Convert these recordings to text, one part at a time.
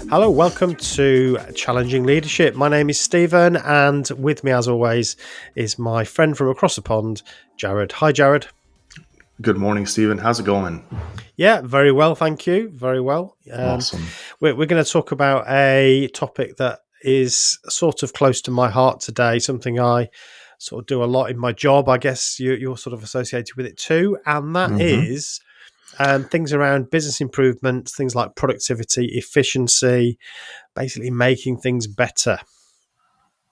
Hello, welcome to Challenging Leadership. My name is Stephen, and with me, as always, is my friend from across the pond, Jared. Hi, Jared. Good morning, Stephen. How's it going? Yeah, very well, thank you. Very well. Awesome. We're going to talk about a topic that is sort of close to my heart today, something I sort of do a lot in my job. I guess you're sort of associated with it too, and that is things around business improvement, things like productivity, efficiency, basically making things better.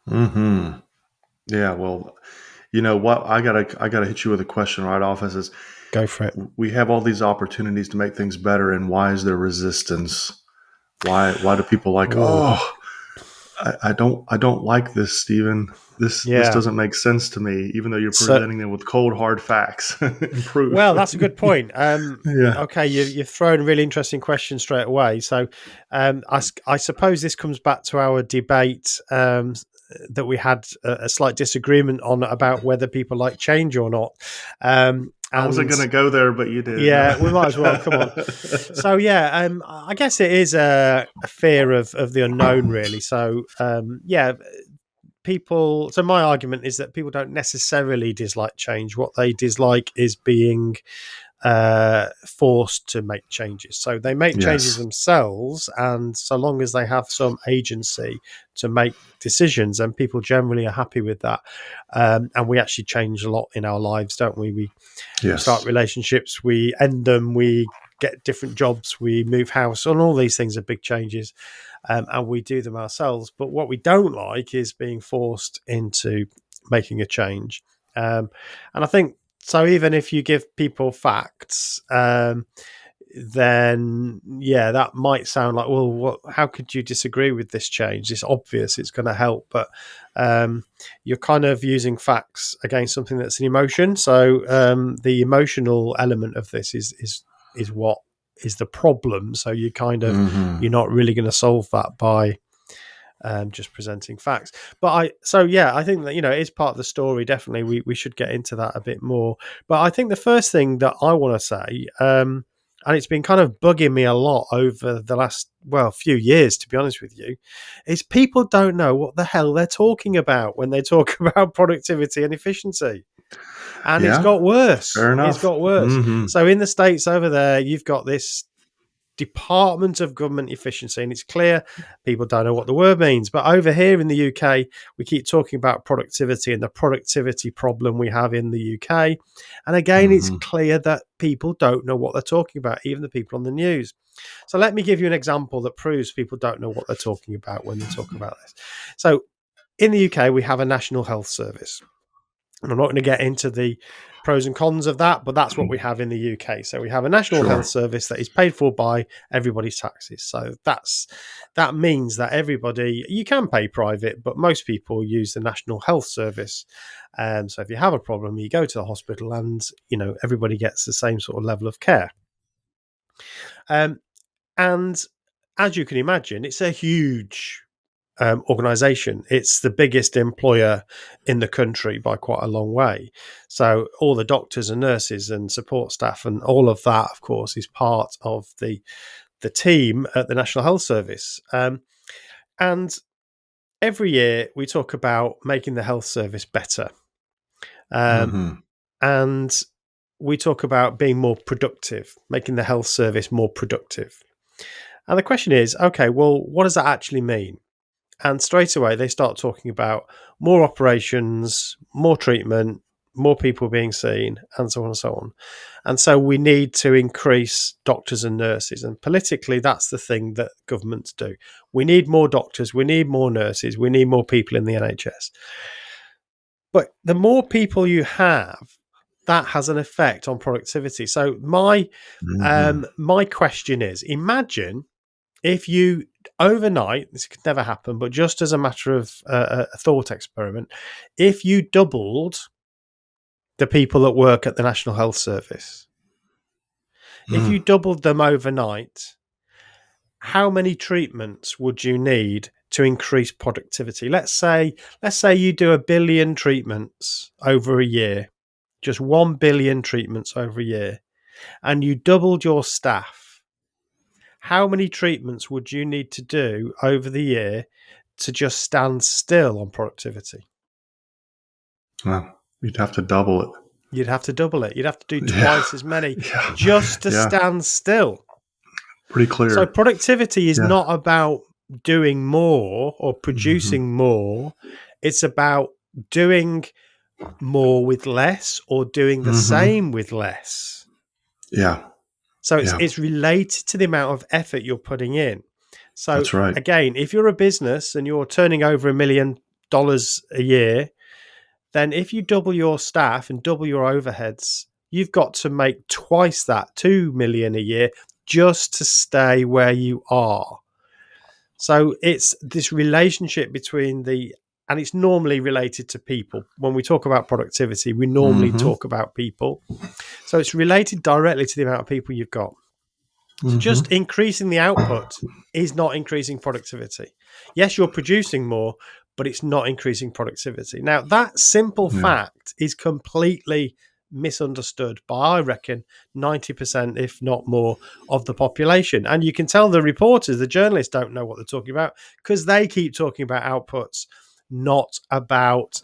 Yeah, well, you know what? I gotta hit you with a question right off. As is, Go for it. we have all these opportunities to make things better, and why is there resistance? Why do people like? Ooh. I don't like this, Stephen. This doesn't make sense to me. Even though you're presenting them with cold hard facts and proof. Well, that's a good point. Yeah. Okay, you've thrown a really interesting question straight away. So I suppose this comes back to our debate that we had a slight disagreement on about whether people like change or not. I wasn't going to go there, but you did. Yeah, we might as well. Come on. So, I guess it is a fear of the unknown, really. So, people. So, my argument is that people don't necessarily dislike change. What they dislike is being forced to make changes. So they make changes themselves, and so long as they have some agency to make decisions, and people generally are happy with that. And we actually change a lot in our lives, don't we? We start relationships, we end them, we get different jobs, we move house, and all these things are big changes, and we do them ourselves. But what we don't like is being forced into making a change. And I think so. Even if you give people facts, then that might sound like, well, how could you disagree with this change? It's obvious it's going to help, but you're kind of using facts against something that's an emotion. So the emotional element of this is what is the problem. So you kind of you're not really going to solve that by just presenting facts. But I think that, it is part of the story. Definitely, we should get into that a bit more. But I think the first thing that I want to say, and it's been kind of bugging me a lot over the last, few years, to be honest with you, is people don't know what the hell they're talking about when they talk about productivity and efficiency. And it's got worse. Fair enough. It's got worse. So in the States over there, you've got this Department of Government Efficiency, and it's clear people don't know what the word means. But over here in the UK, we keep talking about productivity and the productivity problem we have in the UK. And again, it's clear that people don't know what they're talking about, even the people on the news. So let me give you an example that proves people don't know what they're talking about when they talk about this. So in the UK, we have a National Health Service. And I'm not going to get into the pros and cons of that, but that's what we have in the UK. So we have a National Health Service that is paid for by everybody's taxes. So that means that everybody, you can pay private, but most people use the National Health Service. So if you have a problem, you go to the hospital and, everybody gets the same sort of level of care. And as you can imagine, it's a huge organization. It's the biggest employer in the country by quite a long way. So all the doctors and nurses and support staff and all of that, of course, is part of the team at the National Health Service. And every year we talk about making the health service better. And we talk about being more productive, making the health service more productive. And the question is, okay, well, what does that actually mean? And straight away, they start talking about more operations, more treatment, more people being seen, and so on and so on. And so we need to increase doctors and nurses. And politically, that's the thing that governments do. We need more doctors, we need more nurses, we need more people in the NHS. But the more people you have, that has an effect on productivity. So my question is, imagine if you overnight, this could never happen, but just as a matter of a thought experiment, if you doubled the people that work at the National Health Service, if you doubled them overnight, how many treatments would you need to increase productivity? Let's say you do 1 billion treatments over a year. just 1 billion treatments over a year, and you doubled your staff, how many treatments would you need to do over the year to just stand still on productivity? Well, you'd have to double it. You'd have to double it. You'd have to do twice as many Yeah. just to stand still. Pretty clear. So productivity is not about doing more or producing more. It's about doing more with less or doing the same with less. Yeah. So it's related to the amount of effort you're putting in. So that's right. Again, if you're a business and you're turning over $1 million a year, then if you double your staff and double your overheads, you've got to make twice that, 2 million a year, just to stay where you are. So it's this relationship between and it's normally related to people. When we talk about productivity, we normally talk about people. So it's related directly to the amount of people you've got. So just increasing the output is not increasing productivity. Yes, you're producing more, but it's not increasing productivity. Now, that simple fact is completely misunderstood by, I reckon, 90%, if not more, of the population. And you can tell the reporters, the journalists don't know what they're talking about because they keep talking about outputs, not about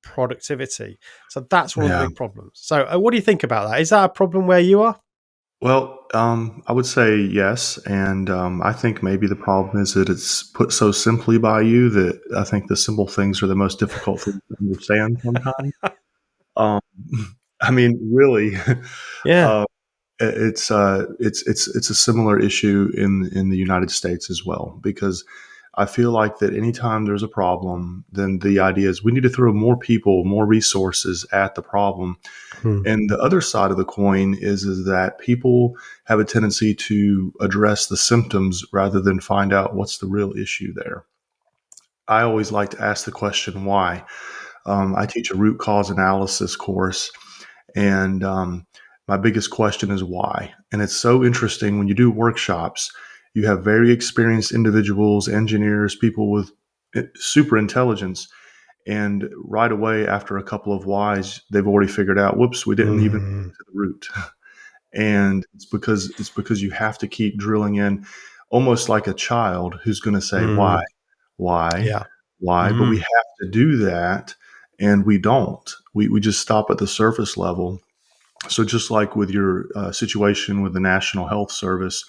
productivity. So that's one of the big problems. So what do you think about that? Is that a problem where you are? Well, I would say yes, and I think maybe the problem is that it's put so simply by you that I think the simple things are the most difficult things to understand sometimes. I mean, really, Yeah. it's a similar issue in the United States as well, because I feel like that anytime there's a problem, then the idea is we need to throw more people, more resources at the problem. And the other side of the coin is that people have a tendency to address the symptoms rather than find out what's the real issue there. I always like to ask the question, why? I teach a root cause analysis course, and my biggest question is why. And it's so interesting when you do workshops, you have very experienced individuals, engineers, people with super intelligence. And right away, after a couple of whys, they've already figured out, whoops, we didn't even get to the root. And it's because you have to keep drilling in, almost like a child who's going to say, why, Yeah. why? But we have to do that, and we don't. We just stop at the surface level. So just like with your situation with the National Health Service,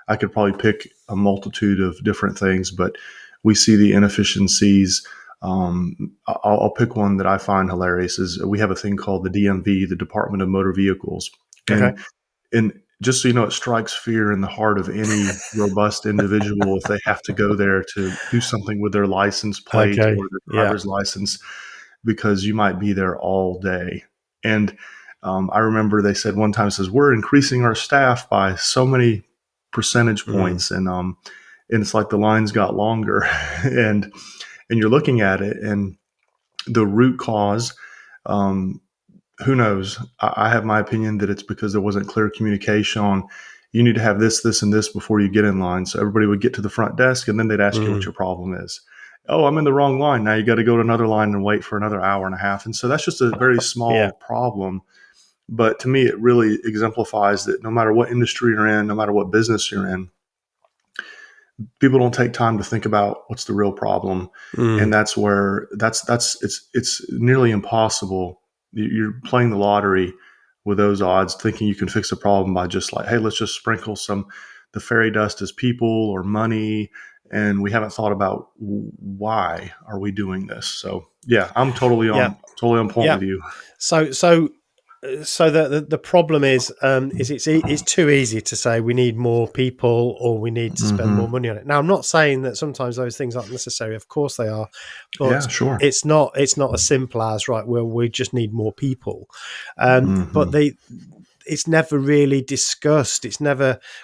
I could probably pick a multitude of different things, but we see the inefficiencies. I'll pick one that I find hilarious. Is we have a thing called the DMV, the Department of Motor Vehicles, and just so you know, it strikes fear in the heart of any robust individual if they have to go there to do something with their license plate or their driver's license, because you might be there all day. And I remember they said one time, says, we're increasing our staff by so many percentage points. And it's like the lines got longer and you're looking at it and the root cause, who knows? I have my opinion that it's because there wasn't clear communication on, you need to have this, this, and this before you get in line. So everybody would get to the front desk and then they'd ask you what your problem is. Oh, I'm in the wrong line. Now you got to go to another line and wait for another hour and a half. And so that's just a very small problem. But to me, it really exemplifies that no matter what industry you're in, no matter what business you're in, people don't take time to think about what's the real problem. And that's where it's nearly impossible. You're playing the lottery with those odds, thinking you can fix a problem by just like, hey, let's just sprinkle the fairy dust as people or money. And we haven't thought about why are we doing this? So yeah, I'm totally on point with you. So the problem is it's too easy to say we need more people or we need to spend more money on it. Now, I'm not saying that sometimes those things aren't necessary. Of course they are, but it's not as simple as right. Well, we just need more people, but it's never really discussed.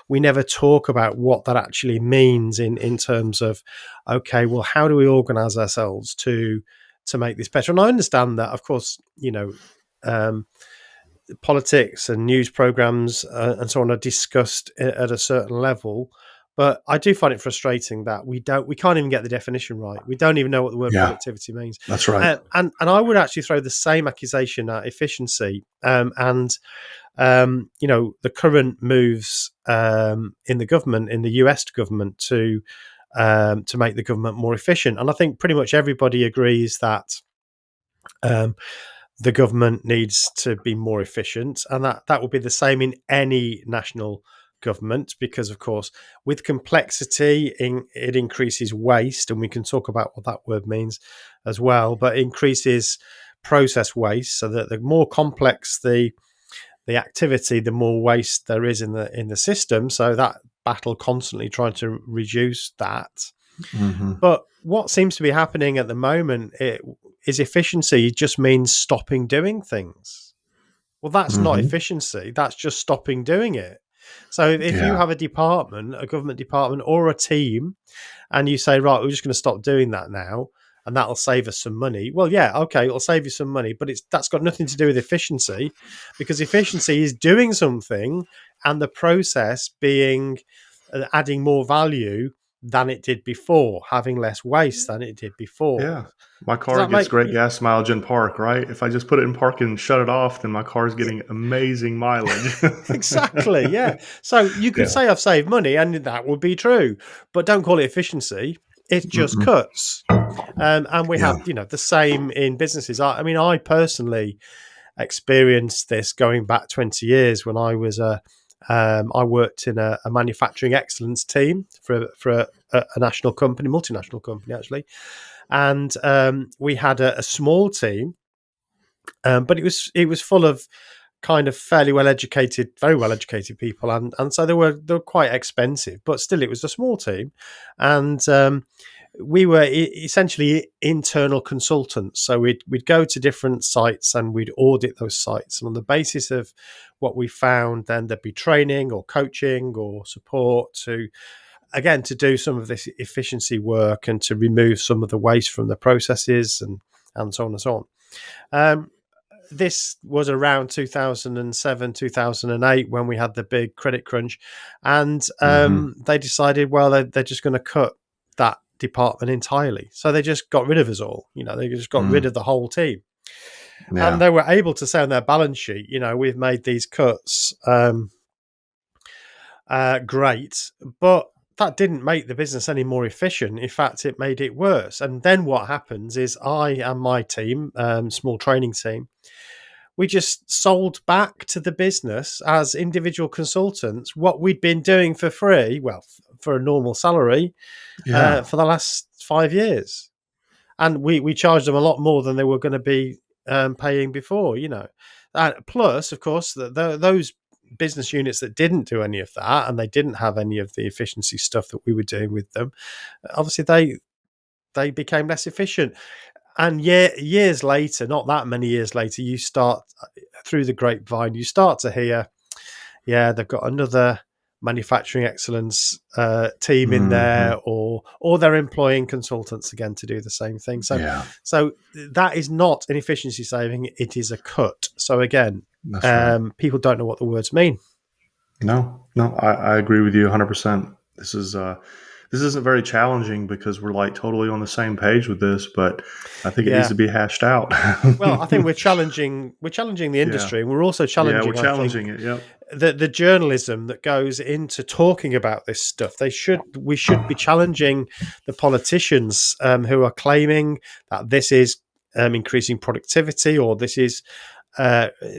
We never talk about what that actually means in terms of, okay, well, how do we organize ourselves to make this better? And I understand that, of course, politics and news programs and so on are discussed at a certain level, But I do find it frustrating that we can't even get the definition right. We don't even know what the word Yeah, productivity means. that's right. And I would actually throw the same accusation at efficiency. And the current moves in the government, in the US government, to make the government more efficient. And I think pretty much everybody agrees that the government needs to be more efficient, and that will be the same in any national government, because of course with complexity it increases waste, and we can talk about what that word means as well, but increases process waste, so that the more complex the activity, the more waste there is in the system. So that battle constantly trying to reduce that. Hmm. But what seems to be happening at the moment is efficiency just means stopping doing things. Well, that's not Hmm. efficiency. That's just stopping doing it. So if you Yeah. have a department, a government department or a team, and you say, right, we're just going to stop doing that now, and that'll save us some money. Well, yeah, okay, it'll save you some money, but that's got nothing to do with efficiency, because efficiency is doing something and the process being adding more value than it did before, having less waste than it did before. Yeah. My Does car that gets make great gas mileage in park, right? If I just put it in park and shut it off, then my car's getting amazing mileage. exactly? Yeah. So you could Yeah. say I've saved money, and that would be true, but don't call it efficiency. It's just Mm-mm. cuts. And we Yeah. have, the same in businesses. I mean, I personally experienced this going back 20 years when I was I worked in a manufacturing excellence team for a national company, multinational company actually, and we had a small team, but it was full of kind of fairly well educated, very well educated people, and so they were quite expensive, but still it was a small team, and we were essentially internal consultants. So we'd go to different sites and we'd audit those sites, and on the basis of what we found, then there'd be training or coaching or support to do some of this efficiency work and to remove some of the waste from the processes and so on and so on. This was around 2007, 2008 when we had the big credit crunch, and Hmm. they decided, well, they're just going to cut that department entirely. So they just got rid of us all. They just got rid Mm. of the whole team, and Yeah. they were able to say on their balance sheet, we've made these cuts. Great, but that didn't make the business any more efficient. In fact, it made it worse. And then what happens is I and my team, small training team, we just sold back to the business as individual consultants what we'd been doing for free, well, for a normal salary, Yeah. for the last 5 years. And we charged them a lot more than they were going to be paying before. Plus, of course, those business units that didn't do any of that and they didn't have any of the efficiency stuff that we were doing with them, obviously they became less efficient. And years later, not that many years later, you start through the grapevine, you start to hear, yeah, they've got another manufacturing excellence team in Hmm. there, or they're employing consultants again to do the same thing. Yeah. So that is not an efficiency saving; it is a cut. So again, That's right. people don't know what the words mean. No, no, I agree with you 100%. This isn't very challenging because we're like totally on the same page with this, but I think it needs Yeah. to be hashed out. Well, I think we're challenging the Yeah. industry, and we're also Yeah, we're challenging, I think, challenging it. Yep. the journalism that goes into talking about this stuff. We should be challenging the politicians who are claiming that this is increasing productivity, or this is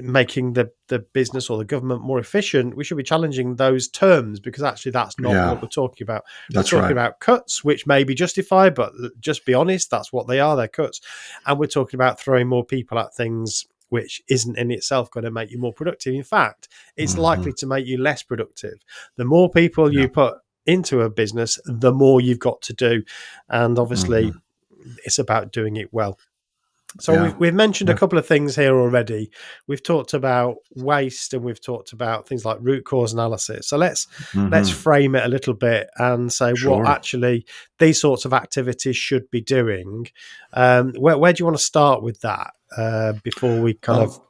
making the business or the government more efficient. We should be challenging those terms, because actually that's not Yeah, what we're talking about. We're that's talking right. about cuts, which may be justified, but just be honest, that's what they are. They're cuts. And we're talking about throwing more people at things, which isn't in itself going to make you more productive. In fact, it's Hmm. likely to make you less productive. The more people Yeah. you put into a business, the more you've got to do. And obviously, Hmm. it's about doing it well. So Yeah. we've mentioned a Yeah. couple of things here already. We've talked about waste, and we've talked about things like root cause analysis. So let's Hmm. frame it a little bit and say what Sure. actually these sorts of activities should be doing. Where do you want to start with that before we kind of Um,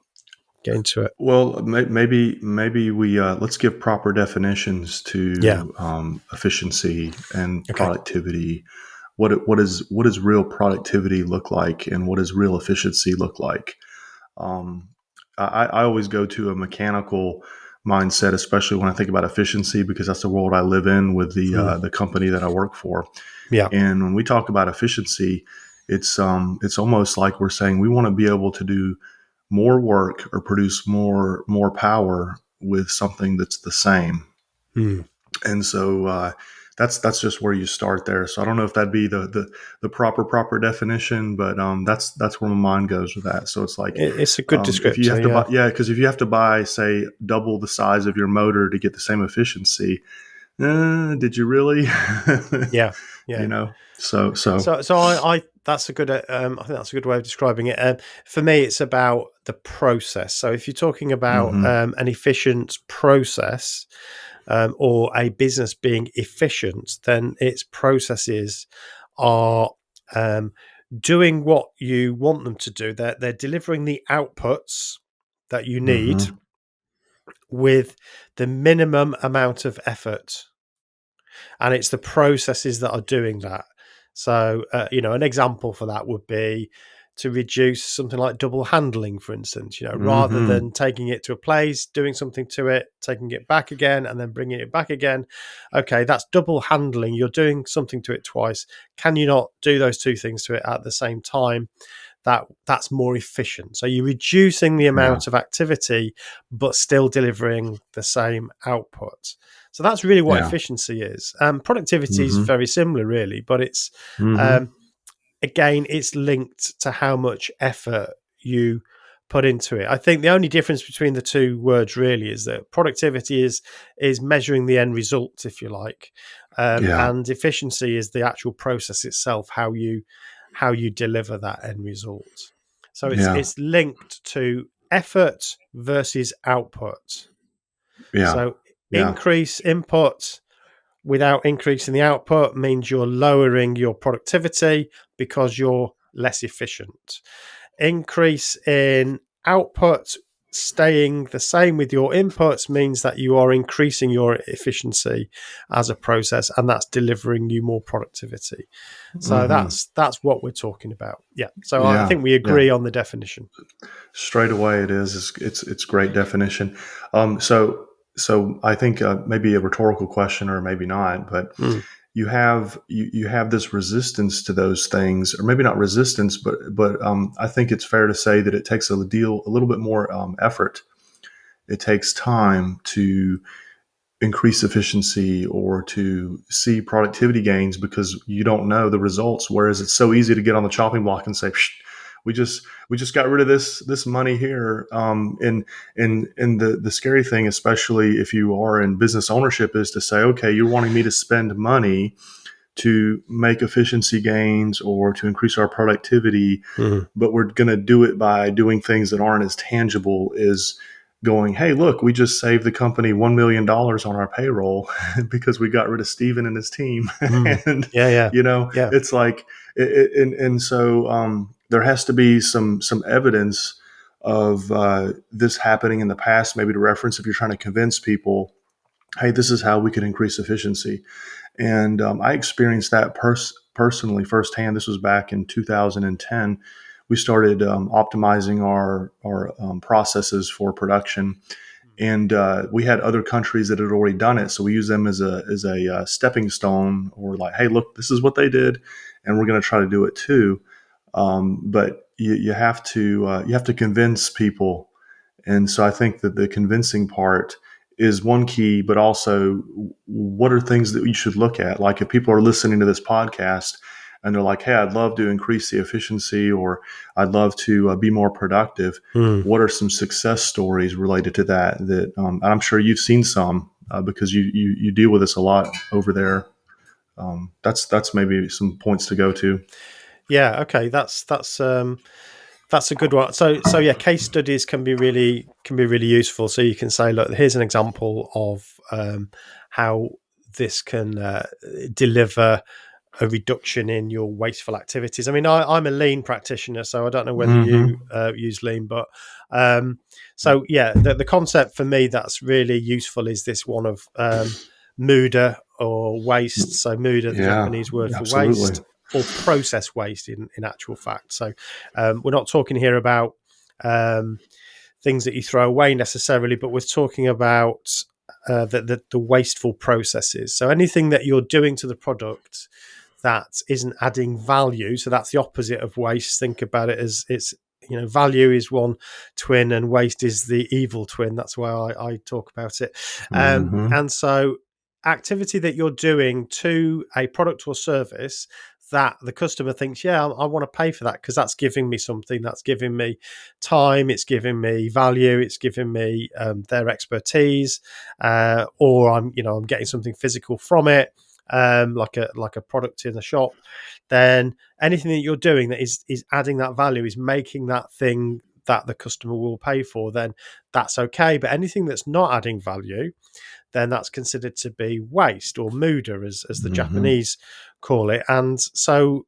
get into it. Well, maybe we let's give proper definitions Yeah. to efficiency and Okay. productivity. What does real productivity look like, and what does real efficiency look like? Um, I always go to a mechanical mindset, especially when I think about efficiency, because that's the world I live in with the company that I work for. Yeah. And when we talk about efficiency, it's almost like we're saying we want to be able to do more work or produce more power with something that's the same. Mm. And so that's just where you start there. So I don't know if that'd be the proper definition, but that's where my mind goes with that. So it's like It's a good if you have descriptor. to buy, Yeah. yeah, because if you have to buy, say, double the size of your motor to get the same efficiency, did you really? Yeah. You Yeah. know, so So I that's a good. I think that's a good way of describing it. For me, it's about the process. So if you're talking about hmm an efficient process, or a business being efficient, then its processes are doing what you want them to do. They're delivering the outputs that you need hmm with the minimum amount of effort, and it's the processes that are doing that. So, an example for that would be to reduce something like double handling, for instance. Rather hmm than taking it to a place, doing something to it, taking it back again, and then bringing it back again. Okay, that's double handling. You're doing something to it twice. Can you not do those two things to it at the same time? That's more efficient. So you're reducing the yeah, amount of activity, but still delivering the same output. So that's really what yeah, efficiency is. Productivity is hmm very similar, really, but it's hmm um, again, it's linked to how much effort you put into it. I think the only difference between the two words really is that productivity is measuring the end result, if you like, yeah, and efficiency is the actual process itself, how you deliver that end result. So yeah, it's linked to effort versus output. yeah, So yeah. increase input without increasing the output means you're lowering your productivity because you're less efficient. Increase in output staying the same with your inputs means that you are increasing your efficiency as a process, and that's delivering you more productivity. So hmm that's what we're talking about. Yeah, so I Yeah, think we yeah. agree on the definition. Straight away, it is. It's great definition. So I think maybe a rhetorical question, or maybe not, but Mm, you have this resistance to those things, or maybe not resistance, but I think it's fair to say that it takes a little bit more effort. It takes time to increase efficiency or to see productivity gains because you don't know the results. Whereas it's so easy to get on the chopping block and say, "Psh, we just got rid of this money here." And the scary thing, especially if you are in business ownership, is to say, okay, you're wanting me to spend money to make efficiency gains or to increase our productivity, mm, but we're going to do it by doing things that aren't as tangible as going, hey, look, we just saved the company $1 million on our payroll because we got rid of Steven and his team. mm. And, Yeah, yeah, yeah. it's like, and so there has to be some evidence of this happening in the past, maybe to reference if you're trying to convince people, hey, this is how we can increase efficiency. And I experienced that personally firsthand. This was back in 2010. We started optimizing our processes for production, and we had other countries that had already done it. So we used them as a stepping stone, or like, hey, look, this is what they did, and we're going to try to do it too. But you have to convince people, and so I think that the convincing part is one key, but also what are things that you should look at? Like if people are listening to this podcast and they're like, hey, I'd love to increase the efficiency, or I'd love to be more productive. Mm. What are some success stories related to that? And I'm sure you've seen some because you deal with this a lot over there. That's maybe some points to go to. Yeah, okay, that's a good one. So yeah, case studies can be really useful. So you can say, look, here's an example of how this can deliver a reduction in your wasteful activities. I mean, I'm a lean practitioner, so I don't know whether Mm-hmm. you use lean, but so yeah, the concept for me that's really useful is this one of muda or waste. So muda, the Yeah, Japanese word for absolutely. waste, or process waste in actual fact. So we're not talking here about things that you throw away necessarily, but we're talking about the wasteful processes. So anything that you're doing to the product that isn't adding value. So that's the opposite of waste. Think about it as it's, value is one twin and waste is the evil twin. That's why I talk about it. Mm-hmm. And so activity that you're doing to a product or service that the customer thinks, yeah, I want to pay for that because that's giving me something, that's giving me time, it's giving me value, it's giving me their expertise, or I'm getting something physical from it, like a product in the shop. Then anything that you're doing that is adding that value, is making that thing that the customer will pay for, then that's okay. But anything that's not adding value, then that's considered to be waste, or muda, as the Mm-hmm. Japanese call it. And so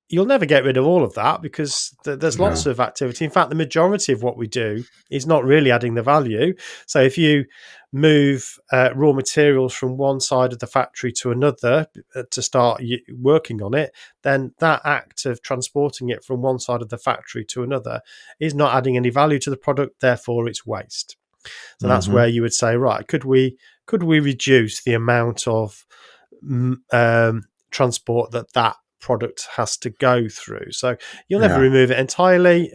you'll never get rid of all of that because there's lots No. of activity. In fact, the majority of what we do is not really adding the value. So if you move raw materials from one side of the factory to another to start working on it, then that act of transporting it from one side of the factory to another is not adding any value to the product. Therefore, it's waste. So that's Mm-hmm. where you would say, right, could we reduce the amount of transport that product has to go through? So you'll never Yeah. remove it entirely,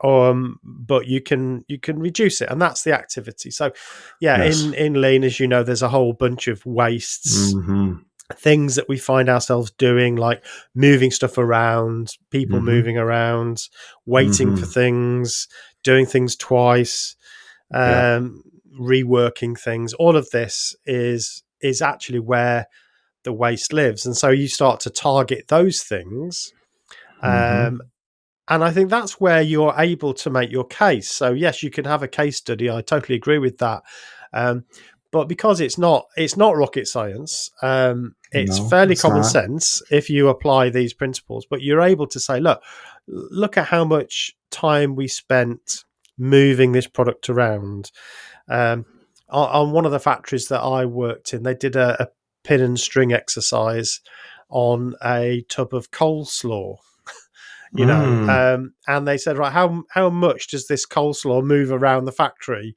but you can reduce it, and that's the activity. So yeah, Yes. in lean, as you know, there's a whole bunch of wastes, Mm-hmm. things that we find ourselves doing, like moving stuff around, people Mm-hmm. moving around, waiting for Mm-hmm. things, doing things twice, Yeah. um, reworking things. All of this is actually where the waste lives, and so you start to target those things. Mm-hmm. And I think that's where you're able to make your case. So yes, you can have a case study. I totally agree with that. Um, but because it's not rocket science. It's No, fairly it's common not. sense if you apply these principles. But you're able to say, look at how much time we spent moving this product around. On one of the factories that I worked in, they did a pin and string exercise on a tub of coleslaw, Mm. and they said, right, how much does this coleslaw move around the factory,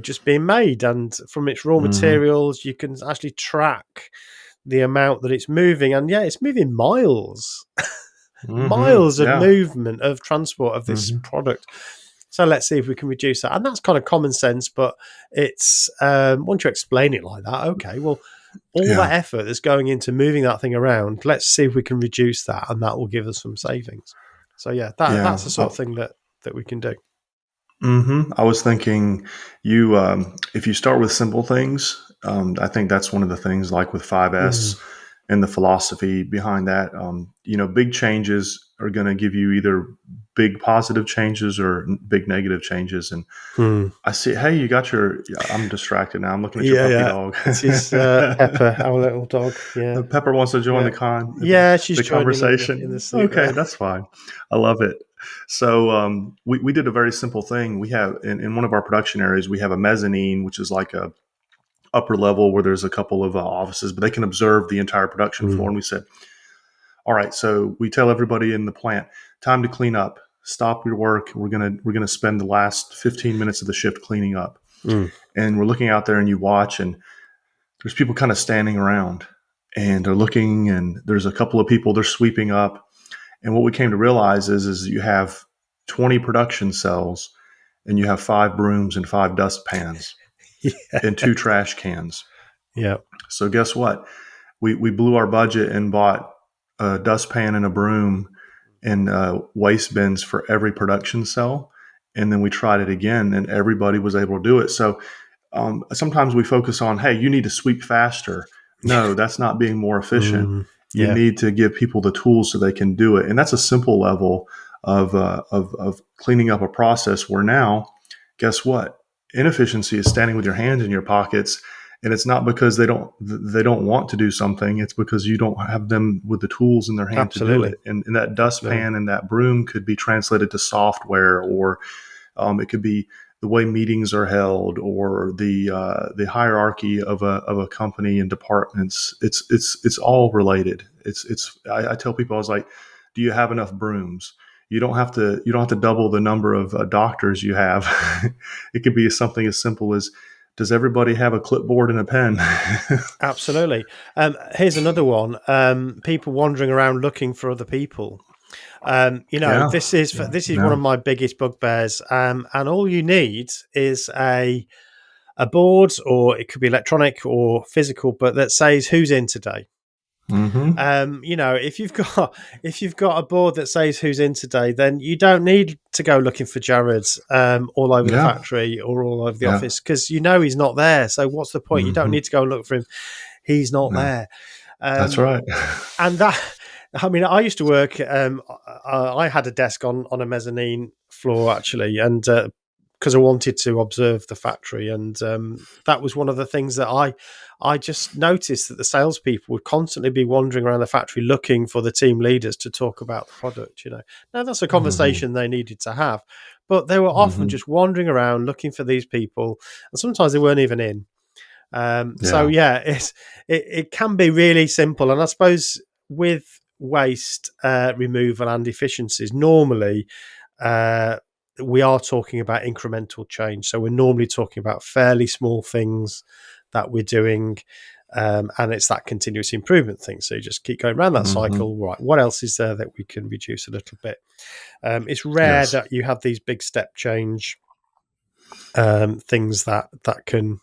just being made, and from its raw Mm-hmm. materials you can actually track the amount that it's moving, and yeah, it's moving miles, Mm-hmm. miles of Yeah. movement of transport of this Mm-hmm. product. So let's see if we can reduce that. And that's kind of common sense, but it's once you explain it like that, okay, well, all that Yeah. effort that's going into moving that thing around, let's see if we can reduce that, and that will give us some savings. So yeah, Yeah. that's the sort of thing that we can do. I was thinking you if you start with simple things, I think that's one of the things like with 5S Mm. and the philosophy behind that. Big changes are going to give you either big positive changes or big negative changes. And Hmm. I see, hey, you got your, yeah, I'm distracted now. I'm looking at your Yeah, puppy yeah. dog. This is Pepper, our little dog. Yeah, Pepper wants to join yeah, yeah. She's the joining in the conversation. seat Okay, there. that's fine. I love it. So we did a very simple thing. We have in one of our production areas, we have a mezzanine, which is like a upper level where there's a couple of offices, but they can observe the entire production floor. Mm. And we said, all right, so we tell everybody in the plant, time to clean up. Stop your work. We're gonna spend the last 15 minutes of the shift cleaning up. Mm. And we're looking out there, and you watch, and there's people kind of standing around, and they're looking, and there's a couple of people they're sweeping up. And what we came to realize is you have 20 production cells, and you have 5 brooms and 5 dustpans and 2 trash cans. Yeah. So guess what? We blew our budget and bought a dustpan and a broom and waste bins for every production cell. And then we tried it again, and everybody was able to do it. So sometimes we focus on, hey, you need to sweep faster. No, that's not being more efficient. Mm. You Yeah. need to give people the tools so they can do it. And that's a simple level of cleaning up a process where now, guess what? Inefficiency is standing with your hands in your pockets And it's not because they don't want to do something. It's because you don't have them with the tools in their hand to do Absolutely. it. And that Absolutely. dustpan and that broom could be translated to software, or it could be the way meetings are held, or the hierarchy of a company and departments. It's all related. I tell people, I was like, do you have enough brooms? You don't have to double the number of doctors you have. It could be something as simple as, does everybody have a clipboard and a pen? Absolutely. Here's another one. People wandering around looking for other people. Yeah, This is one yeah. of my biggest bugbears. And all you need is a board, or it could be electronic or physical, but that says who's in today. Mm-hmm. If you've got a board that says who's in today, then you don't need to go looking for Jared all over the Yeah, factory or all over the yeah. office, because he's not there. So what's the point? You don't Mm-hmm. need to go and look for him. He's not Yeah, there. that's Um, right. and that, I mean, I used to work. I had a desk on a mezzanine floor, actually, and because I wanted to observe the factory, and that was one of the things that I just noticed, that the salespeople would constantly be wandering around the factory looking for the team leaders to talk about the product. Now that's a Mm-hmm. conversation they needed to have, but they were often Mm-hmm. just wandering around looking for these people, and sometimes they weren't even in. So Yeah. yeah, it can be really simple, and I suppose with waste removal and efficiencies, normally uh, we are talking about incremental change. So we're normally talking about fairly small things that we're doing. And it's that continuous improvement thing. So you just keep going around that Mm-hmm. cycle. Right, what else is there that we can reduce a little bit? It's rare Yes. that you have these big step change things that can,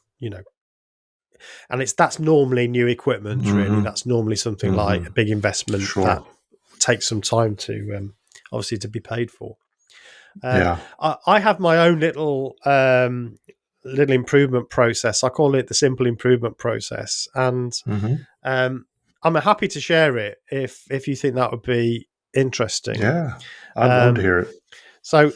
and that's normally new equipment. Really, Mm-hmm. that's normally something like Mm-hmm. a big investment that Sure. takes some time to obviously to be paid for. Um, Yeah. I have my own little improvement process. I call it the simple improvement process, and Mm-hmm. um, I'm happy to share it if you think that would be interesting. Yeah. I'd love to Um, hear it. so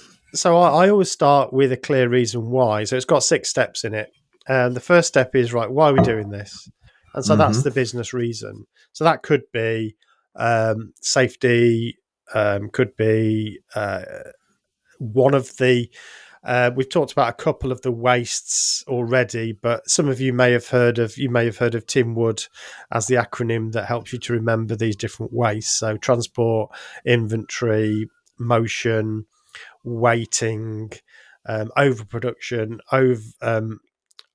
I always start with a clear reason why. So it's got 6 steps in it, and the first step is, right, why are we doing this? And so that's Mm-hmm. the business reason. So that could be safety, could be one of the we've talked about a couple of the wastes already, but some of you may have heard of Tim Wood as the acronym that helps you to remember these different wastes. So transport, inventory, motion, waiting, overproduction,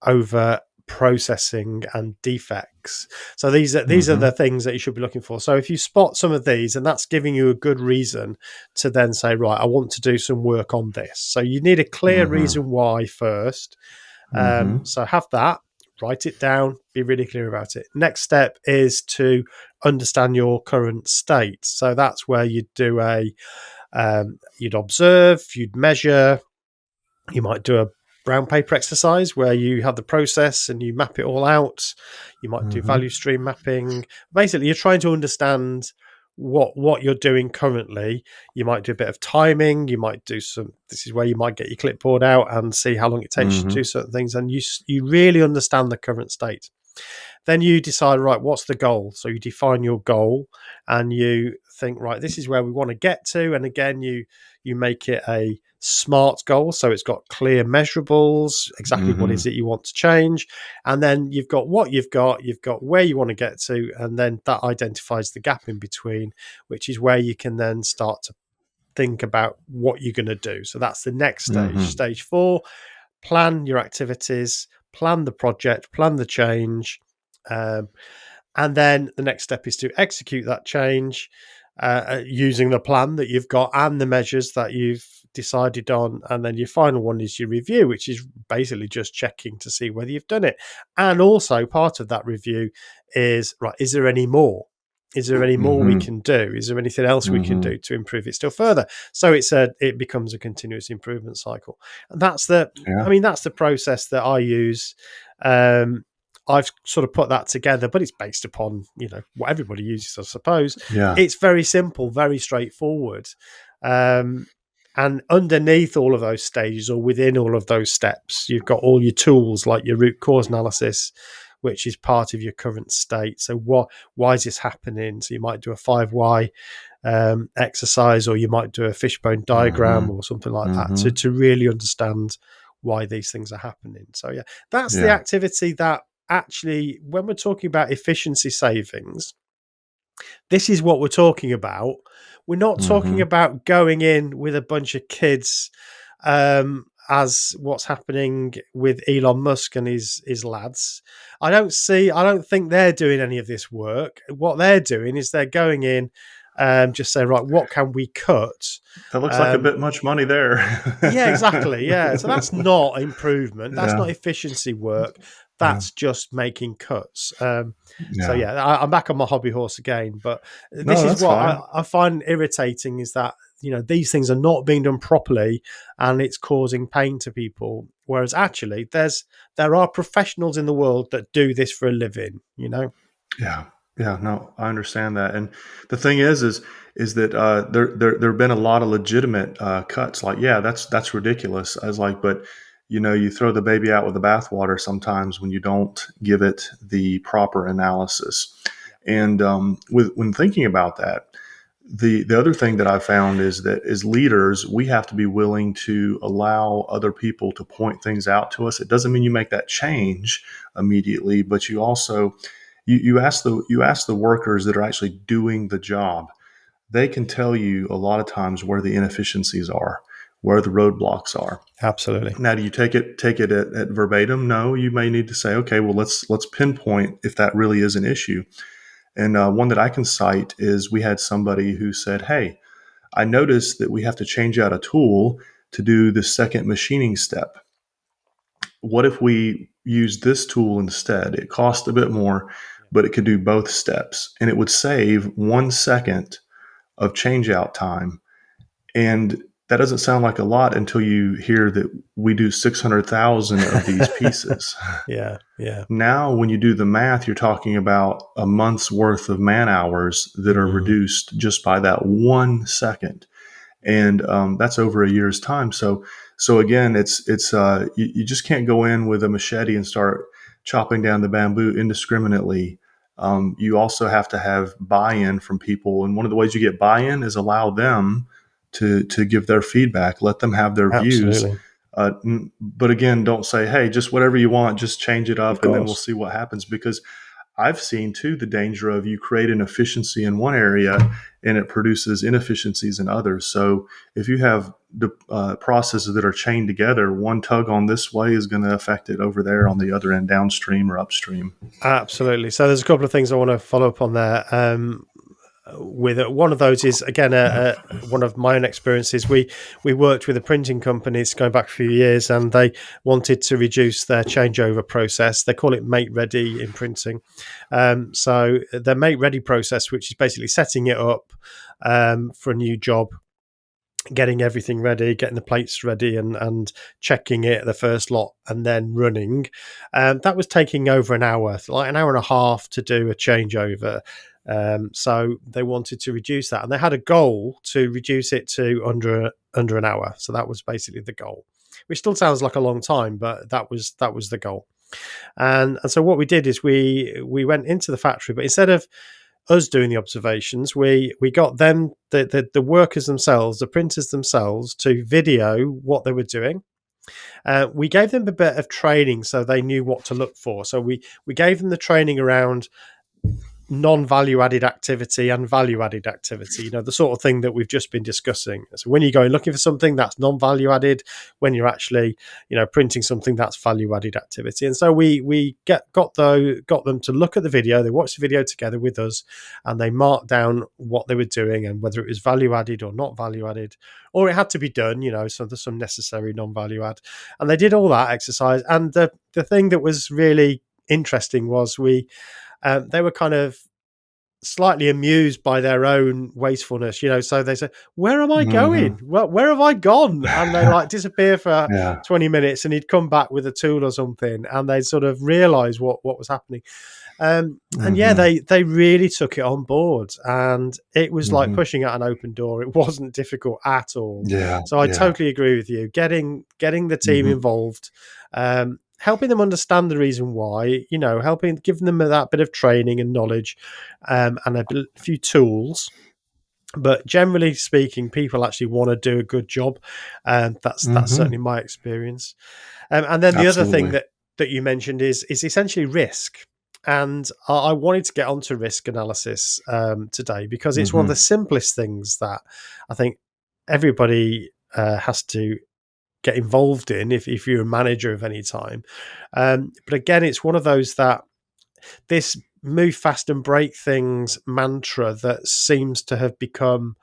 over processing, and defects. So these are Mm-hmm. the things that you should be looking for. So if you spot some of these, and that's giving you a good reason to then say, right, I want to do some work on this. So you need a clear Mm-hmm. reason why first. Mm-hmm. So have that, write it down, be really clear about it. Next step is to understand your current state. So that's where you'd observe, you'd measure, you might do a brown paper exercise where you have the process and you map it all out. You might do Mm-hmm. value stream mapping. Basically, you're trying to understand what you're doing currently. You might do a bit of timing. You might do some. This is where you might get your clipboard out and see how long it takes you to do Mm-hmm. certain things, and you really understand the current state. Then you decide, right, what's the goal? So you define your goal, and you think, right, this is where we want to get to. And again, you make it a SMART goal, so it's got clear measurables, exactly what Mm-hmm. is it you want to change, and then you've got what you've got where you want to get to, and then that identifies the gap in between, which is where you can then start to think about what you're going to do. So that's the next stage. Mm-hmm. Stage 4: plan your activities, plan the project, plan the change. Um, and then the next step is to execute that change using the plan that you've got and the measures that you've decided on. And then your final one is your review, which is basically just checking to see whether you've done it. And also part of that review is, right, is there any more? Is there any more we Mm-hmm. can do? Is there anything else we can Mm-hmm. do to improve it still further? So it becomes a continuous improvement cycle. And Yeah. that's the process that I use. I've sort of put that together, but it's based upon, what everybody uses, I suppose. Yeah. It's very simple, very straightforward. Um, and underneath all of those stages, or within all of those steps, you've got all your tools like your root cause analysis, which is part of your current state. So why is this happening? So you might do a 5 why exercise, or you might do a fishbone diagram or something like that to really understand why these things are happening. So yeah, that's the activity that actually, when we're talking about efficiency savings, this is what we're talking about. We're not talking about going in with a bunch of kids, as what's happening with Elon Musk and his lads. I don't think they're doing any of this work. What they're doing is they're going in, just say, right, what can we cut? That looks like a bit much money there. Yeah, exactly. Yeah. So that's not improvement. That's not efficiency work. That's just making cuts. So yeah, I'm back on my hobby horse again. But this is what I find irritating, is that, these things are not being done properly, and it's causing pain to people. Whereas actually, there are professionals in the world that do this for a living. Yeah. No, I understand that. And the thing is that there have been a lot of legitimate cuts. Like, yeah, that's ridiculous. I was like, but you throw the baby out with the bathwater sometimes when you don't give it the proper analysis. And when thinking about that, the other thing that I found is that as leaders, we have to be willing to allow other people to point things out to us. It doesn't mean you make that change immediately, but you also you ask the workers that are actually doing the job. They can tell you a lot of times where the inefficiencies are, where the roadblocks are. Absolutely. Now, do you take it at verbatim? No, you may need to say, okay, well, let's pinpoint if that really is an issue. And one that I can cite is, we had somebody who said, hey, I noticed that we have to change out a tool to do the second machining step. What if we use this tool instead? It costs a bit more, but it could do both steps, and it would save 1 second of change out time. And that doesn't sound like a lot until you hear that we do 600,000 of these pieces. Yeah. Now, when you do the math, you're talking about a month's worth of man hours that are reduced just by that 1 second. And that's over a year's time. So again, it's you just can't go in with a machete and start chopping down the bamboo indiscriminately. You also have to have buy-in from people, and one of the ways you get buy-in is allow them to give their feedback, let them have their views. But again, don't say, hey, just whatever you want, just change it up and then we'll see what happens. Because I've seen too the danger of, you create an efficiency in one area and it produces inefficiencies in others. So if you have the processes that are chained together, one tug on this way is going to affect it over there on the other end, downstream or upstream. Absolutely. So there's a couple of things I want to follow up on there. With one of those is, again, one of my own experiences. We worked with a printing company going back a few years, and they wanted to reduce their changeover process. They call it make ready in printing. So the make ready process, which is basically setting it up for a new job, getting everything ready, getting the plates ready, and checking it, the first lot, and then running. That was taking over an hour, like an hour and a half to do a changeover. So they wanted to reduce that, and they had a goal to reduce it to under an hour. So that was basically the goal, which still sounds like a long time, but that was the goal. And so what we did is we went into the factory, but instead of us doing the observations, we got them, the workers themselves, the printers themselves, to video what they were doing. We gave them a bit of training so they knew what to look for. So we gave them the training around non-value added activity and value added activity, the sort of thing that we've just been discussing. So when you go looking for something, that's non-value added. When you're actually printing something, that's value added activity. And so we got them to look at the video. They watched the video together with us, and they marked down what they were doing and whether it was value added or not value added, or it had to be done, so there's some necessary non-value add. And they did all that exercise. And the thing that was really interesting was they were kind of slightly amused by their own wastefulness, so they said, where am I going? Well, where have I gone? And they disappear for 20 minutes, and he'd come back with a tool or something, and they'd sort of realize what was happening. And yeah, they really took it on board, and it was like pushing out an open door. It wasn't difficult at all. So I totally agree with you. Getting the team involved, helping them understand the reason why, helping giving them that bit of training and knowledge, and a few tools. But generally speaking, people actually want to do a good job, and that's Hmm. certainly my experience. And then the other thing Absolutely. that you mentioned is essentially risk. And I wanted to get onto risk analysis today because it's one of the Hmm. simplest things that I think everybody has to get involved in if you're a manager of any time. But again, it's one of those that this move fast and break things mantra that seems to have become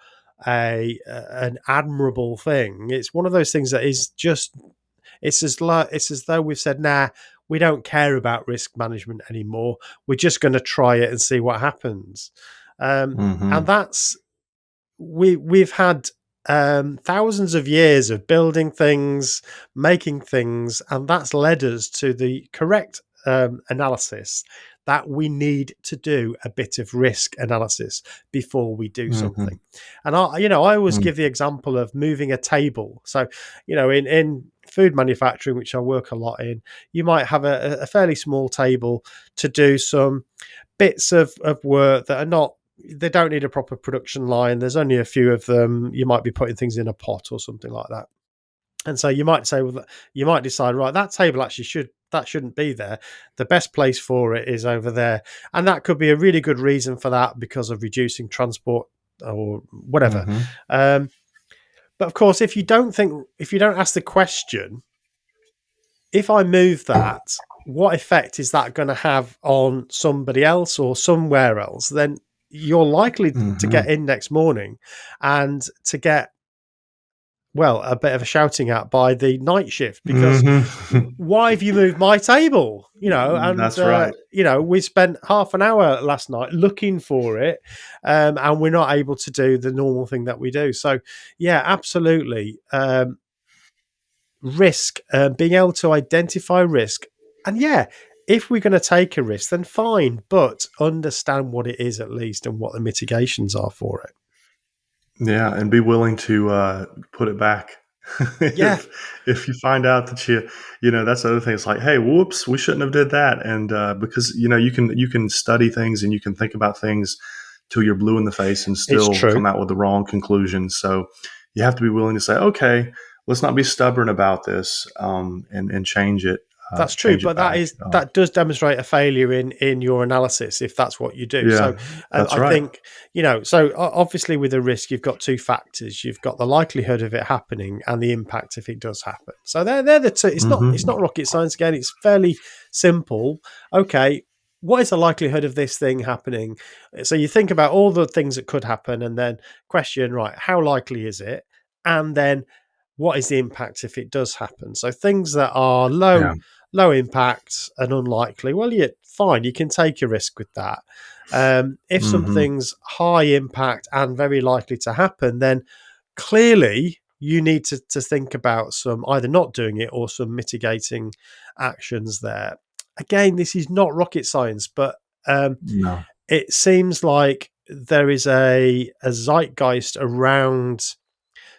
an admirable thing. It's one of those things that is just it's as though we've said, nah, we don't care about risk management anymore. We're just going to try it and see what happens. And Hmm. that's we've had thousands of years of building things, making things, and that's led us to the correct analysis that we need to do a bit of risk analysis before we do Hmm. something. And I always give the example of moving a table. So, in food manufacturing, which I work a lot in, you might have a fairly small table to do some bits of work that are not they don't need a proper production line. There's only a few of them. You might be putting things in a pot or something like that. And so you might say, well, you might decide, right, that table actually shouldn't be there. The best place for it is over there. And that could be a really good reason for that because of reducing transport or whatever. Hmm. Um, but of course, if you don't ask the question, if I move that, what effect is that going to have on somebody else or somewhere else? Then you're likely to Hmm. get in next morning and to get, well, a bit of a shouting at by the night shift because Hmm. why have you moved my table? And That's right. we spent half an hour last night looking for it, and we're not able to do the normal thing that we do. So, yeah, absolutely. Risk, being able to identify risk. And yeah, if we're going to take a risk, then fine, but understand what it is at least and what the mitigations are for it. Yeah, and be willing to put it back Yeah, if you find out that that's the other thing. It's like, hey, whoops, we shouldn't have did that, and because you can study things and you can think about things till you're blue in the face and it's still true. come out with the wrong conclusion. So you have to be willing to say, okay, let's not be stubborn about this, and change it, That's true, change it but back. that does demonstrate a failure in your analysis if that's what you do. Yeah, So that's I right. think obviously with a risk you've got two factors. You've got the likelihood of it happening and the impact if it does happen. So they're the two. It's not Hmm. rocket science again. It's fairly simple. Okay, what is the likelihood of this thing happening? So you think about all the things that could happen, and then question, right, how likely is it? And then what is the impact if it does happen? So things that are Yeah. low impact and unlikely, well, yeah, fine, you can take a risk with that. If Hmm. something's high impact and very likely to happen, then clearly you need to think about some either not doing it or some mitigating actions there. Again, this is not rocket science, but No. it seems like there is a zeitgeist around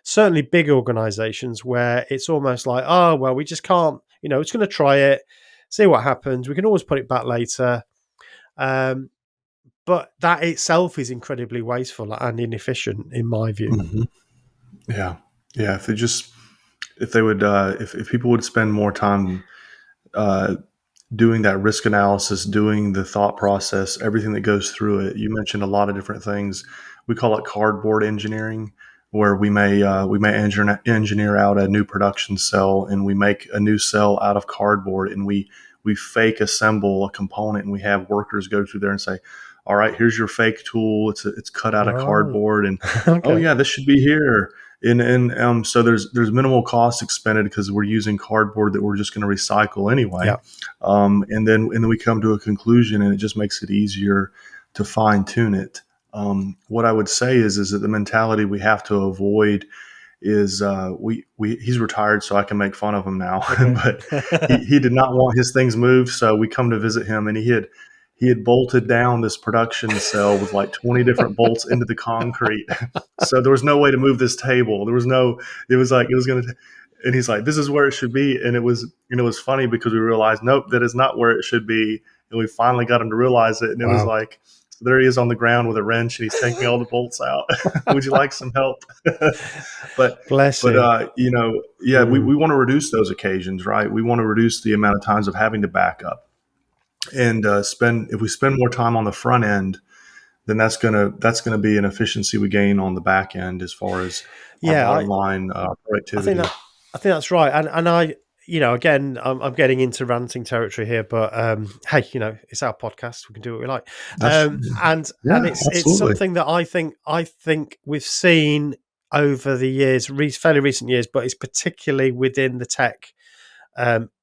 certainly big organizations where it's almost like, oh, well, we just can't, it's going to try it, see what happens. We can always put it back later. Um, but that itself is incredibly wasteful and inefficient, in my view. Hmm. Yeah. Yeah. If they would, if people would spend more time uh, doing that risk analysis, doing the thought process, everything that goes through it. You mentioned a lot of different things. We call it cardboard engineering, where we may engineer out a new production cell, and we make a new cell out of cardboard, and we fake assemble a component, and we have workers go through there and say, "All right, here's your fake tool. It's cut out of Right. cardboard, and oh Okay. yeah, this should be here." And so there's minimal cost expended because we're using cardboard that we're just going to recycle anyway, Yeah. and then we come to a conclusion, and it just makes it easier to fine tune it. What I would say is that the mentality we have to avoid is we he's retired, so I can make fun of him now, Okay. but he did not want his things moved, so we come to visit him, and he had bolted down this production cell with like 20 different bolts into the concrete. So there was no way to move this table. There was no, it was like, it was going to, And he's like, "This is where it should be." And it was funny because we realized, nope, that is not where it should be. And we finally got him to realize it. And it was Wow. like, so there he is on the ground with a wrench, and he's taking all the bolts out. Would you like some help? but Bless but him. yeah, Mm. we want to reduce those occasions, right? We want to reduce the amount of times of having to back up and spend. If we spend more time on the front end, then that's gonna be an efficiency we gain on the back end as far as our Yeah, bottom line I think productivity. that I think that's right, and I, again, I'm getting into ranting territory here, but hey, it's our podcast; we can do what we like, That's and yeah, it's absolutely. something that I think we've seen over the years, fairly recent years, but it's particularly within the tech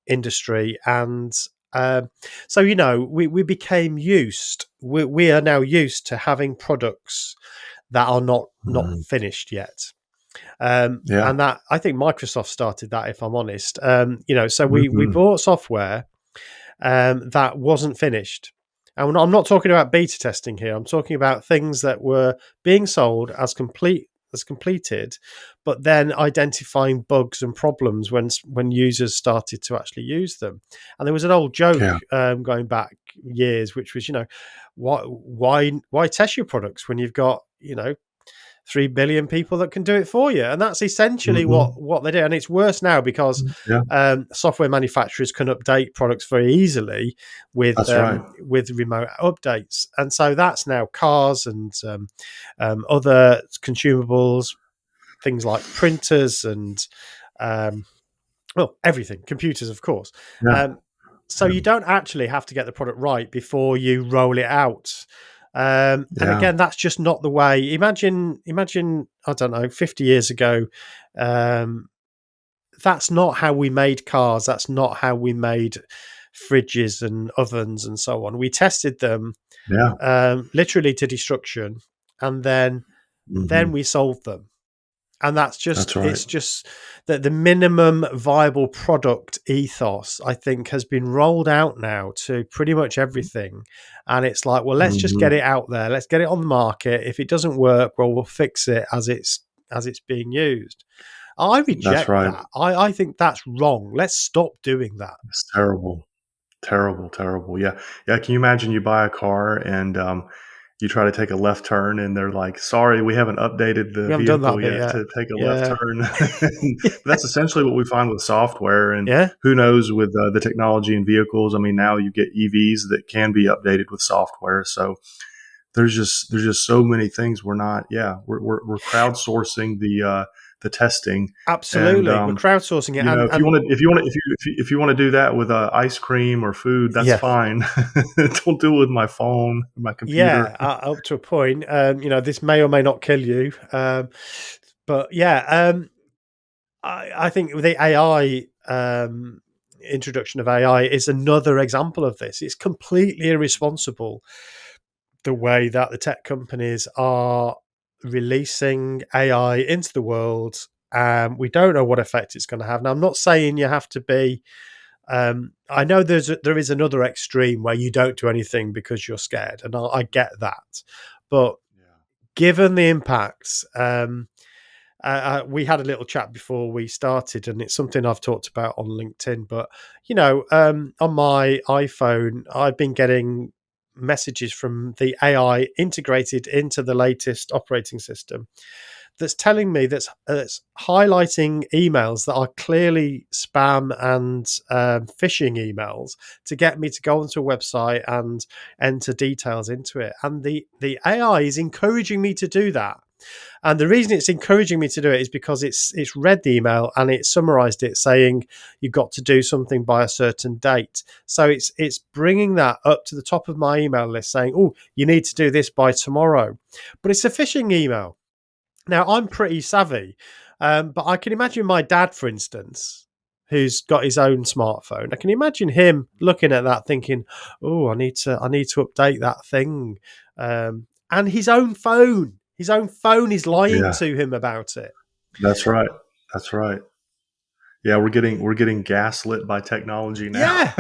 industry, and um, so we became used. We are now used to having products that are not Mhm. finished yet. Yeah. And that, I think Microsoft started that, if I'm honest. So we Mhm. bought software that wasn't finished. And I'm not talking about beta testing here. I'm talking about things that were being sold as completed, but then identifying bugs and problems when users started to actually use them. And there was an old joke Yeah. going back years, which was, why test your products when you've got 3 billion people that can do it for you, and that's essentially Mhm. what they do. And it's worse now because Yeah. software manufacturers can update products very easily That's right. with remote updates, and so that's now cars and other consumables, things like printers and um, well, everything, computers, of course. Yeah. Um, so you don't actually have to get the product right before you roll it out. And Yeah. again, that's just not the way. Imagine, I don't know, 50 years ago, um, that's not how we made cars. That's not how we made fridges and ovens and so on. We tested them Yeah. literally to destruction, and then Mhm. we sold them. And That's right. it's just that the minimum viable product ethos, I think, has been rolled out now to pretty much everything. And it's like, well, let's just get Mhm. it out there. Let's get it on the market. If it doesn't work, well, we'll fix it as it's being used. I That's reject right. that. I think that's wrong. Let's stop doing that. It's terrible. Terrible, terrible. Yeah. Yeah, can you imagine you buy a car and, you try to take a left turn and they're like, "Sorry, we haven't updated the We haven't done that vehicle bit yet yet. to take a left Yeah. turn." But that's essentially what we find with software, and Yeah. who knows with, the technology in vehicles. I mean, now you get EVs that can be updated with software, so there's just so many things we're not yeah, we're crowdsourcing the testing, and, Absolutely. We're crowdsourcing it. And, if you and wanna if you wanna if you wanna do that with, ice cream or food, that's yeah. fine. Don't do it with my phone, or my computer. Yeah, up to a point. This may or may not kill you. But yeah, I think the AI introduction of AI is another example of this. It's completely irresponsible the way that the tech companies are releasing AI into the world. We don't know what effect it's going to have. Now, I'm not saying you have to be. I know there is another extreme where you don't do anything because you're scared, and I get that. But Yeah. given the impacts, we had a little chat before we started, and it's something I've talked about on LinkedIn. But on my iPhone, I've been getting messages from the AI integrated into the latest operating system that's telling me that's highlighting emails that are clearly spam and phishing emails to get me to go onto a website and enter details into it. And the AI is encouraging me to do that. And the reason it's encouraging me to do it is because it's read the email and it summarized it saying you've got to do something by a certain date. So it's bringing that up to the top of my email list saying, oh, you need to do this by tomorrow. But it's a phishing email. Now, I'm pretty savvy, but I can imagine my dad, for instance, who's got his own smartphone. I can imagine him looking at that, thinking, "Oh, I need to update that thing," and his own phone is lying Yeah, to him about it. that's right. That's right. Yeah, we're getting gaslit by technology now. Yeah,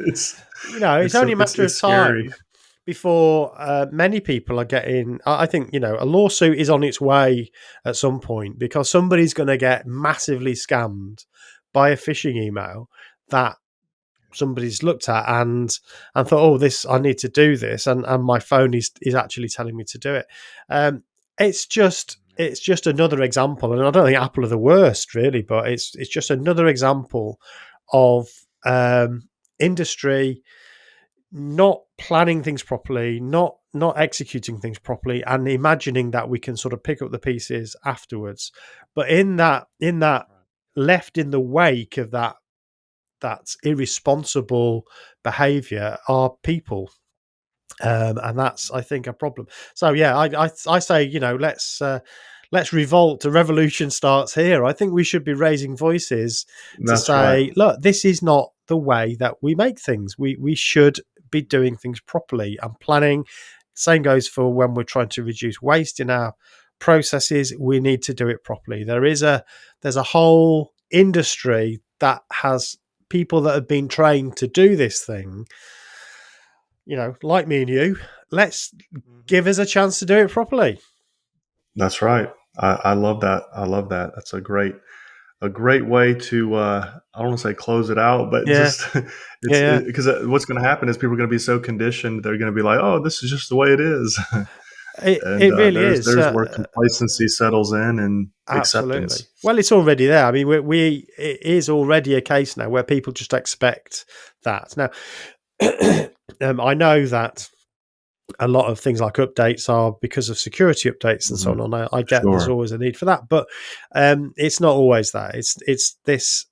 It's it's it's so only a matter of it's scary. time. before many people are getting. I think a lawsuit is on its way at some point because somebody's going to get massively scammed by a phishing email that somebody's looked at and thought, oh, this, I need to do this, and my phone is actually telling me to do it. It's just another example, and I don't think Apple are the worst really, but it's just another example of industry not planning things properly, not executing things properly, and imagining that we can sort of pick up the pieces afterwards. But in that left in the wake of that irresponsible behavior are people, and that's, I think, a problem. So yeah, I say, let's revolt. A revolution starts here. I think we should be raising voices to say, look, this is not the way that we make things. We should be doing things properly and planning. Same goes for when we're trying to reduce waste in our processes. We need to do it properly. There's a whole industry that has people that have been trained to do this thing, like me and you. Let's give us a chance to do it properly. That's right. I love that. That's a great way to, I don't want to say close it out, but just because what's going to happen is people are going to be so conditioned. They're going to be like, oh, this is just the way it is. It really is. There's where complacency settles in and absolutely. Acceptance. Well, it's already there. I mean, it is already a case now where people just expect that. Now, I know that a lot of things like updates are because of security updates and so on. I get there's always a need for that, but it's not always that. It's this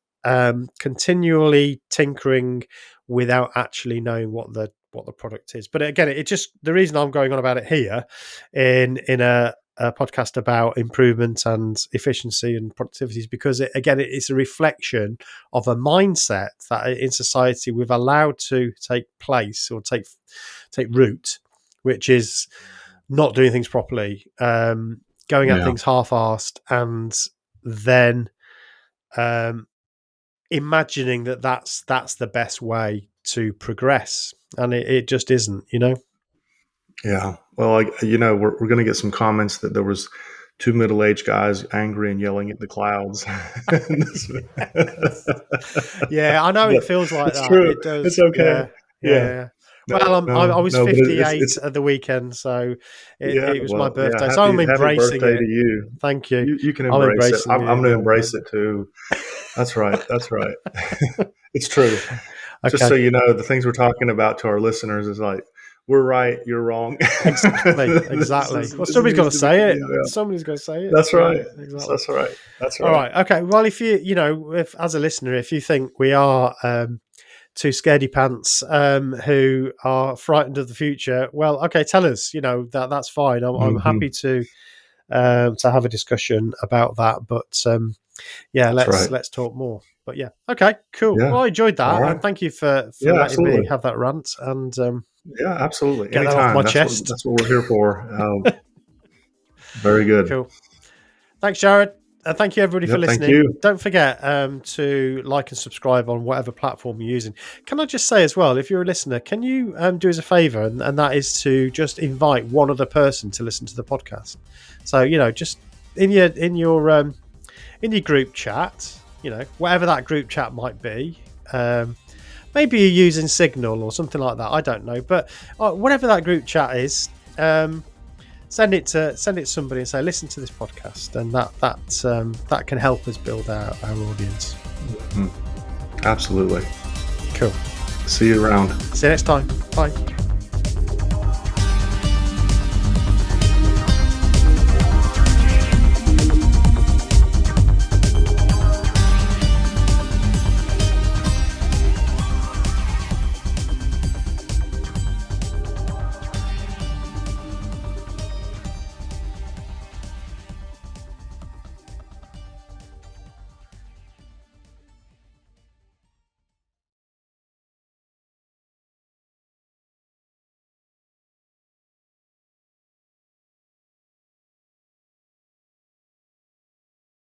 continually tinkering without actually knowing what the product is. But again, the reason I'm going on about it here in a podcast about improvement and efficiency and productivity is because it's a reflection of a mindset that in society we've allowed to take place or take root, which is not doing things properly, going at things half-assed, and then imagining that that's the best way to progress, and it just isn't, Yeah. Well, we're going to get some comments that there was two middle-aged guys angry and yelling at the clouds. Yeah, I know it feels like that. True. It does. It's okay. Yeah. Well, I was 58 at the weekend, so it was my birthday. So I'm embracing happy birthday it. to you. Thank you. You can embrace it. I'm going to embrace it too. That's right. It's true. Okay. Just so you know, the things we're talking about to our listeners is like, we're right, you're wrong. Exactly. Well, somebody's got to say it. Yeah. Somebody's got to say it. That's right. Exactly. That's right. All right. Okay. Well, if you, if as a listener, if you think we are two scaredy pants who are frightened of the future, well, okay, tell us. That's fine. I'm happy to have a discussion about that. But let's talk more. But yeah, okay, cool. Yeah. Well, I enjoyed that, and thank you for letting me have that rant. And yeah, absolutely. Get that off my chest. That's what we're here for. Very good. Cool. Thanks, Jared. And thank you, everybody, for listening. Thank you. Don't forget to like and subscribe on whatever platform you're using. Can I just say as well, if you're a listener, can you do us a favor, and that is to just invite one other person to listen to the podcast. So just in your group chat, whatever that group chat might be. Maybe you're using Signal or something like that. I don't know, but whatever that group chat is, send it to somebody and say, listen to this podcast, and that can help us build our audience. Absolutely. Cool. See you around. See you next time. Bye.